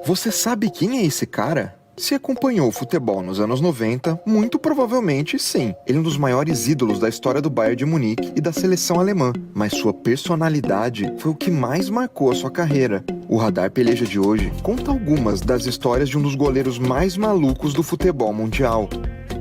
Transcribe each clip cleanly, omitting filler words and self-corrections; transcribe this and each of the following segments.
Você sabe quem é esse cara? Se acompanhou o futebol nos anos 90, muito provavelmente sim. Ele é um dos maiores ídolos da história do Bayern de Munique e da seleção alemã, mas sua personalidade foi o que mais marcou a sua carreira. O Radar Peleja de hoje conta algumas das histórias de um dos goleiros mais malucos do futebol mundial.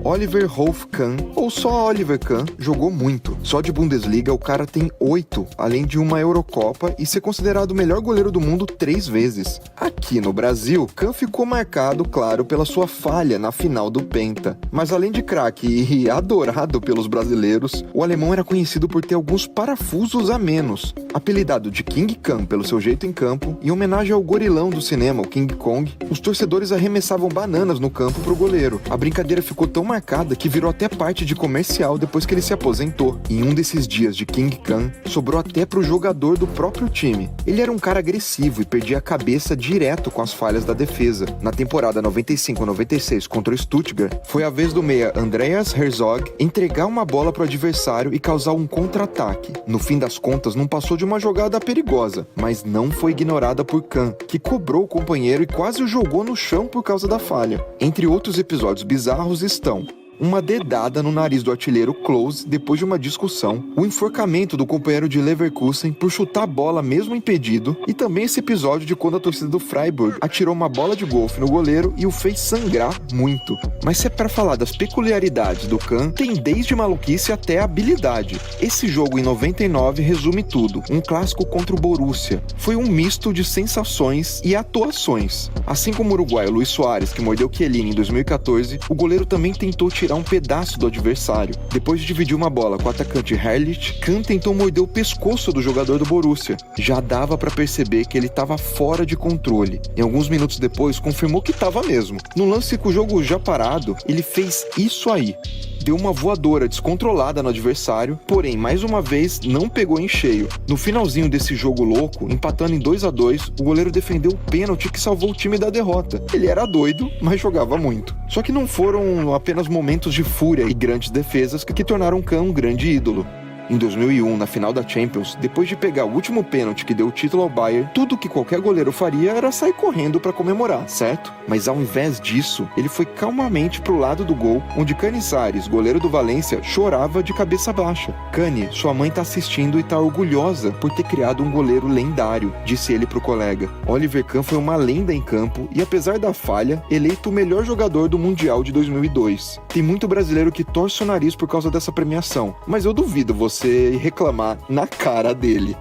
Oliver Rolf Kahn, ou só Oliver Kahn, jogou muito. Só de Bundesliga o cara tem 8, além de uma Eurocopa e ser considerado o melhor goleiro do mundo 3 vezes. Aqui no Brasil, Kahn ficou marcado, claro, pela sua falha na final do Penta. Mas além de craque e adorado pelos brasileiros, o alemão era conhecido por ter alguns parafusos a menos. Apelidado de King Kahn pelo seu jeito em campo, em homenagem ao gorilão do cinema, o King Kong, os torcedores arremessavam bananas no campo pro goleiro. A brincadeira ficou tão marcada que virou até parte de comercial depois que ele se aposentou. Em um desses dias de King Kahn, sobrou até pro jogador do próprio time. Ele era um cara agressivo e perdia a cabeça direto com as falhas da defesa. Na temporada 95-96 contra o Stuttgart, foi a vez do meia Andreas Herzog entregar uma bola pro adversário e causar um contra-ataque. No fim das contas, não passou de uma jogada perigosa, mas não foi ignorada por Kahn, que cobrou o companheiro e quase o jogou no chão por causa da falha. Entre outros episódios bizarros estão uma dedada no nariz do artilheiro Klose depois de uma discussão, o enforcamento do companheiro de Leverkusen por chutar a bola mesmo impedido, e também esse episódio de quando a torcida do Freiburg atirou uma bola de golfe no goleiro e o fez sangrar muito. Mas se é pra falar das peculiaridades do Kahn, tem desde maluquice até habilidade. Esse jogo em 99 resume tudo, um clássico contra o Borussia. Foi um misto de sensações e atuações. Assim como o uruguaio Luis Soares, que mordeu Chiellini em 2014, o goleiro também tentou tirar um pedaço do adversário. Depois de dividir uma bola com o atacante Herrlich, Kahn tentou morder o pescoço do jogador do Borussia. Já dava pra perceber que ele estava fora de controle. E alguns minutos depois, confirmou que estava mesmo. No lance com o jogo já parado, ele fez isso aí. Deu uma voadora descontrolada no adversário, porém, mais uma vez, não pegou em cheio. No finalzinho desse jogo louco, empatando em 2-2, o goleiro defendeu o pênalti que salvou o time da derrota. Ele era doido, mas jogava muito. Só que não foram apenas momentos de fúria e grandes defesas que tornaram Kahn um grande ídolo. Em 2001, na final da Champions, depois de pegar o último pênalti que deu o título ao Bayern, tudo que qualquer goleiro faria era sair correndo para comemorar, certo? Mas ao invés disso, ele foi calmamente pro lado do gol, onde Canizares, goleiro do Valência, chorava de cabeça baixa. Cani, sua mãe tá assistindo e tá orgulhosa por ter criado um goleiro lendário, disse ele pro colega. Oliver Kahn foi uma lenda em campo e, apesar da falha, eleito o melhor jogador do Mundial de 2002. Tem muito brasileiro que torce o nariz por causa dessa premiação, mas eu duvido você reclamar na cara dele.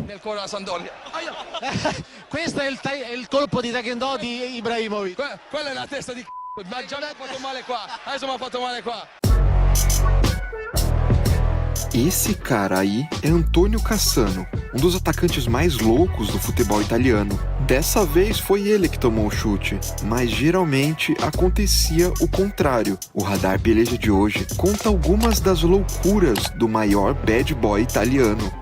Nel cuore della Sampdoria. Questo è il colpo di taekwondo di Ibrahimovic. Quella è la testa di ma già mi ha fatto male qua. Adesso mi ha fatto male qua. Esse cara aí é Antônio Cassano, um dos atacantes mais loucos do futebol italiano. Dessa vez foi ele que tomou o chute, mas geralmente acontecia o contrário. O Radar Peleja de hoje conta algumas das loucuras do maior bad boy italiano.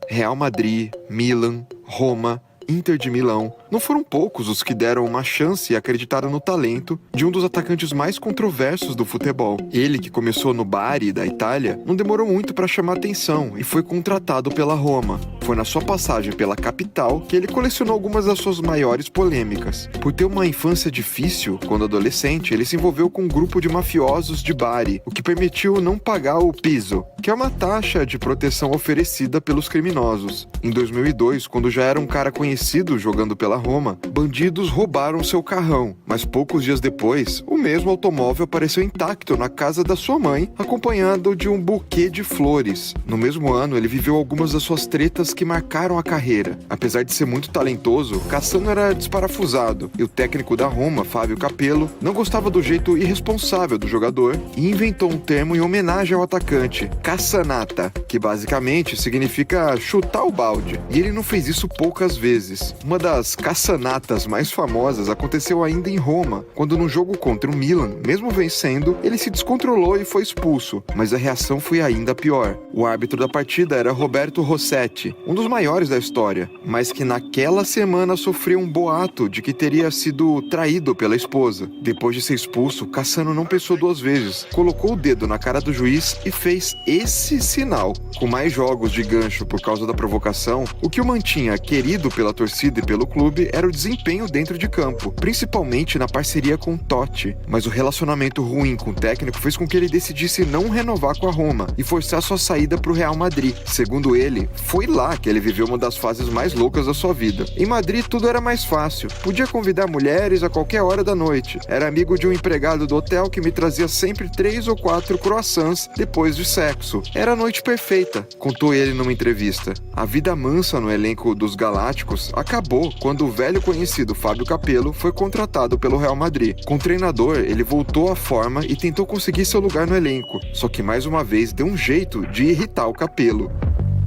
Real Madrid, Milan, Roma, Inter de Milão. Não foram poucos os que deram uma chance e acreditaram no talento de um dos atacantes mais controversos do futebol. Ele, que começou no Bari da Itália, não demorou muito para chamar atenção e foi contratado pela Roma. Foi na sua passagem pela capital que ele colecionou algumas das suas maiores polêmicas. Por ter uma infância difícil, quando adolescente, ele se envolveu com um grupo de mafiosos de Bari, o que permitiu não pagar o piso, que é uma taxa de proteção oferecida pelos criminosos. Em 2002, quando já era um cara conhecido jogando pela Roma, bandidos roubaram seu carrão, mas poucos dias depois, o mesmo automóvel apareceu intacto na casa da sua mãe, acompanhado de um buquê de flores. No mesmo ano, ele viveu algumas das suas tretas que marcaram a carreira. Apesar de ser muito talentoso, Cassano era desparafusado, e o técnico da Roma, Fábio Capello, não gostava do jeito irresponsável do jogador e inventou um termo em homenagem ao atacante, Cassanata, que basicamente significa chutar o balde. E ele não fez isso poucas vezes. Uma das cassanatas mais famosas aconteceu ainda em Roma, quando no jogo contra o Milan, mesmo vencendo, ele se descontrolou e foi expulso, mas a reação foi ainda pior. O árbitro da partida era Roberto Rossetti, um dos maiores da história, mas que naquela semana sofreu um boato de que teria sido traído pela esposa. Depois de ser expulso, Cassano não pensou duas vezes, colocou o dedo na cara do juiz e fez esse sinal. Com mais jogos de gancho por causa da provocação, o que o mantinha querido pela torcida e pelo clube, clube era o desempenho dentro de campo, principalmente na parceria com Totti. Mas o relacionamento ruim com o técnico fez com que ele decidisse não renovar com a Roma e forçar sua saída para o Real Madrid. Segundo ele, foi lá que ele viveu uma das fases mais loucas da sua vida. Em Madrid tudo era mais fácil, podia convidar mulheres a qualquer hora da noite, era amigo de um empregado do hotel que me trazia sempre 3 ou 4 croissants depois de sexo. Era a noite perfeita, contou ele numa entrevista. A vida mansa no elenco dos Galácticos acabou quando o velho conhecido Fábio Capello foi contratado pelo Real Madrid. Com o treinador, ele voltou à forma e tentou conseguir seu lugar no elenco, só que mais uma vez deu um jeito de irritar o Capello.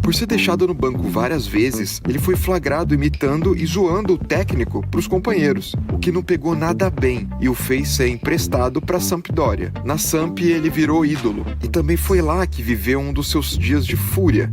Por ser deixado no banco várias vezes, ele foi flagrado imitando e zoando o técnico para os companheiros, o que não pegou nada bem e o fez ser emprestado para a Sampdoria. Na Samp ele virou ídolo e também foi lá que viveu um dos seus dias de fúria.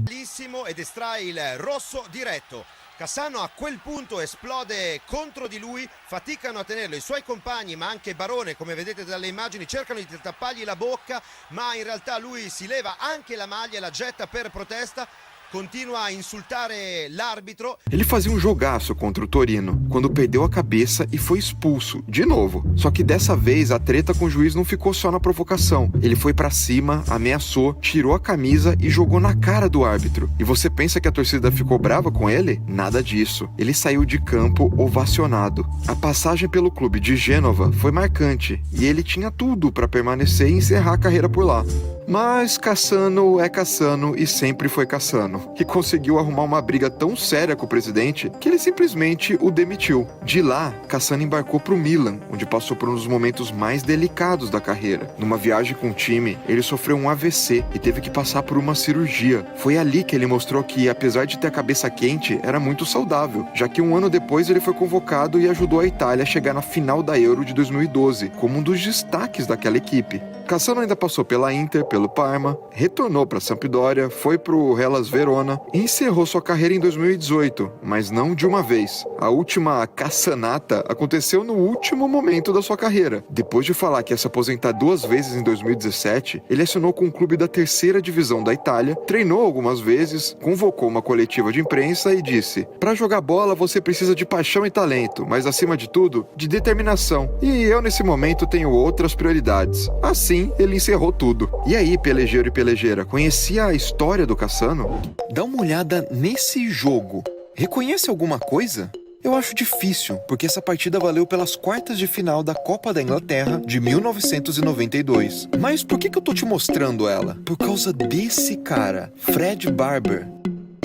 Ed estrae il rosso diretto. Cassano a quel punto esplode contro di lui, faticano a tenerlo i suoi compagni, ma anche Barone, come vedete dalle immagini, cercano di tappargli la bocca, ma in realtà lui si leva anche la maglia e la getta per protesta. Continua a insultare l'arbitro. Ele fazia um jogaço contra o Torino, quando perdeu a cabeça e foi expulso, de novo. Só que dessa vez a treta com o juiz não ficou só na provocação. Ele foi pra cima, ameaçou, tirou a camisa e jogou na cara do árbitro. E você pensa que a torcida ficou brava com ele? Nada disso. Ele saiu de campo ovacionado. A passagem pelo clube de Gênova foi marcante e ele tinha tudo pra permanecer e encerrar a carreira por lá. Mas Cassano é Cassano e sempre foi Cassano, que conseguiu arrumar uma briga tão séria com o presidente que ele simplesmente o demitiu. De lá, Cassano embarcou para o Milan, onde passou por um dos momentos mais delicados da carreira. Numa viagem com o time, ele sofreu um AVC e teve que passar por uma cirurgia. Foi ali que ele mostrou que, apesar de ter a cabeça quente, era muito saudável, já que um ano depois ele foi convocado e ajudou a Itália a chegar na final da Euro de 2012, como um dos destaques daquela equipe. Cassano ainda passou pela Inter, pelo Parma, retornou para a Sampdoria, foi para o Hellas Verona e encerrou sua carreira em 2018, mas não de uma vez. A última Cassanata aconteceu no último momento da sua carreira. Depois de falar que ia se aposentar 2 vezes em 2017, ele assinou com um clube da 3ª divisão da Itália, treinou algumas vezes, convocou uma coletiva de imprensa e disse: "Para jogar bola você precisa de paixão e talento, mas acima de tudo, de determinação. E eu nesse momento tenho outras prioridades." Assim, ele encerrou tudo. E aí, pelejeiro e pelejeira, conhecia a história do Cassano? Dá uma olhada nesse jogo. Reconhece alguma coisa? Eu acho difícil, porque essa partida valeu pelas quartas de final da Copa da Inglaterra de 1992. Mas por que eu tô te mostrando ela? Por causa desse cara, Fred Barber.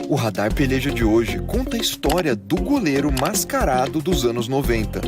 O Radar Peleja de hoje conta a história do goleiro mascarado dos anos 90.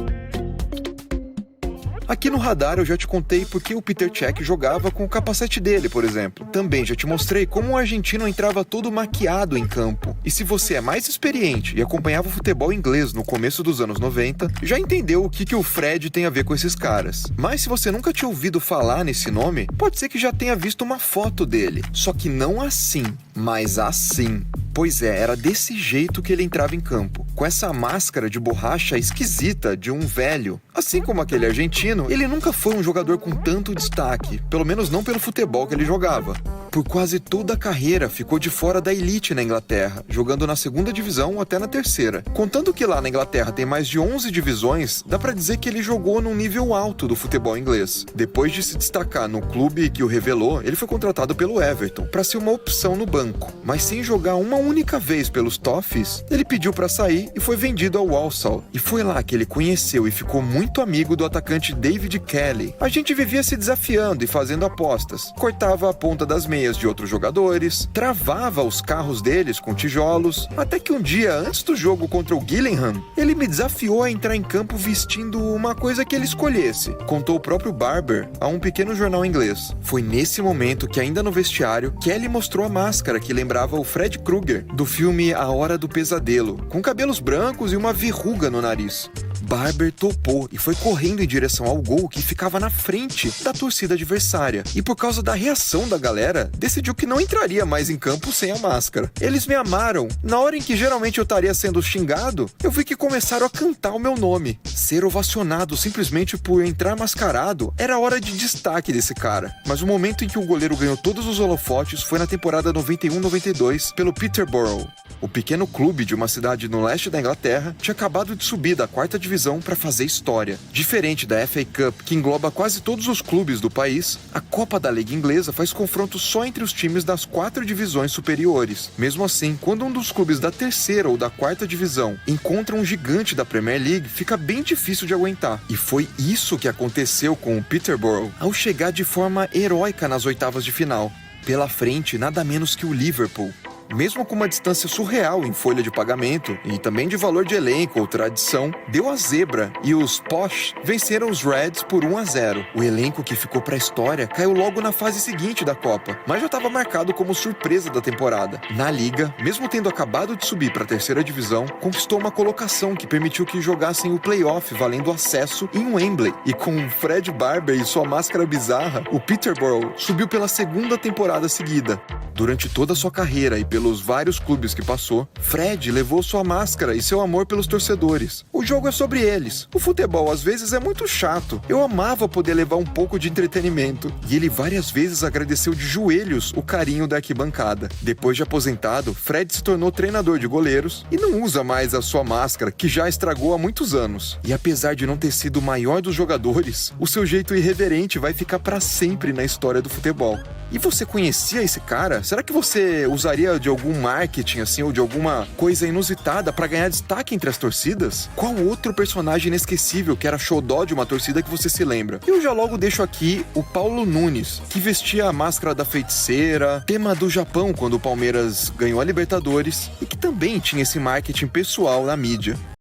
Aqui no Radar eu já te contei por que o Peter Cech jogava com o capacete dele, por exemplo. Também já te mostrei como o argentino entrava todo maquiado em campo. E se você é mais experiente e acompanhava o futebol inglês no começo dos anos 90, já entendeu o que o Fred tem a ver com esses caras. Mas se você nunca tinha ouvido falar nesse nome, pode ser que já tenha visto uma foto dele. Só que não assim, mas assim. Pois é, era desse jeito que ele entrava em campo, com essa máscara de borracha esquisita de um velho. Assim como aquele argentino, ele nunca foi um jogador com tanto destaque, pelo menos não pelo futebol que ele jogava. Por quase toda a carreira ficou de fora da elite na Inglaterra, jogando na 2ª divisão ou até na 3ª. Contando que lá na Inglaterra tem mais de 11 divisões, dá pra dizer que ele jogou num nível alto do futebol inglês. Depois de se destacar no clube que o revelou, ele foi contratado pelo Everton, pra ser uma opção no banco. Mas sem jogar uma única vez pelos Toffees, ele pediu pra sair e foi vendido ao Walsall. E foi lá que ele conheceu e ficou muito amigo do atacante David Kelly. A gente vivia se desafiando e fazendo apostas. Cortava a ponta das meias de outros jogadores, travava os carros deles com tijolos, até que um dia, antes do jogo contra o Gillingham, ele me desafiou a entrar em campo vestindo uma coisa que ele escolhesse, contou o próprio Barber a um pequeno jornal inglês. Foi nesse momento que, ainda no vestiário, Kelly mostrou a máscara que lembrava o Fred Krueger, do filme A Hora do Pesadelo, com cabelos brancos e uma verruga no nariz. Barber topou e foi correndo em direção ao gol que ficava na frente da torcida adversária. E por causa da reação da galera, decidiu que não entraria mais em campo sem a máscara. Eles me amaram. Na hora em que geralmente eu estaria sendo xingado, eu vi que começaram a cantar o meu nome. Ser ovacionado simplesmente por entrar mascarado era a hora de destaque desse cara. Mas o momento em que o goleiro ganhou todos os holofotes foi na temporada 91-92 pelo Peterborough. O pequeno clube de uma cidade no leste da Inglaterra tinha acabado de subir da 4ª divisão para fazer história. Diferente da FA Cup, que engloba quase todos os clubes do país, a Copa da Liga Inglesa faz confrontos só entre os times das 4 divisões superiores. Mesmo assim, quando um dos clubes da 3ª ou da 4ª divisão encontra um gigante da Premier League, fica bem difícil de aguentar. E foi isso que aconteceu com o Peterborough ao chegar de forma heróica nas oitavas de final. Pela frente, nada menos que o Liverpool. Mesmo com uma distância surreal em folha de pagamento e também de valor de elenco ou tradição, deu a zebra e os Posh venceram os Reds por 1-0. O elenco que ficou para a história caiu logo na fase seguinte da Copa, mas já estava marcado como surpresa da temporada. Na Liga, mesmo tendo acabado de subir para a 3ª divisão, conquistou uma colocação que permitiu que jogassem o playoff valendo acesso em Wembley. E com Fred Barber e sua máscara bizarra, o Peterborough subiu pela 2ª temporada seguida. Durante toda a sua carreira e pelos vários clubes que passou, Fred levou sua máscara e seu amor pelos torcedores. O jogo é sobre eles. O futebol às vezes é muito chato. Eu amava poder levar um pouco de entretenimento. E ele várias vezes agradeceu de joelhos o carinho da arquibancada. Depois de aposentado, Fred se tornou treinador de goleiros e não usa mais a sua máscara, que já estragou há muitos anos. E apesar de não ter sido o maior dos jogadores, o seu jeito irreverente vai ficar para sempre na história do futebol. E você conhecia esse cara? Será que você usaria de algum marketing assim ou de alguma coisa inusitada para ganhar destaque entre as torcidas? Qual outro personagem inesquecível que era xodó de uma torcida que você se lembra? Eu já logo deixo aqui o Paulo Nunes, que vestia a máscara da feiticeira, tema do Japão quando o Palmeiras ganhou a Libertadores e que também tinha esse marketing pessoal na mídia.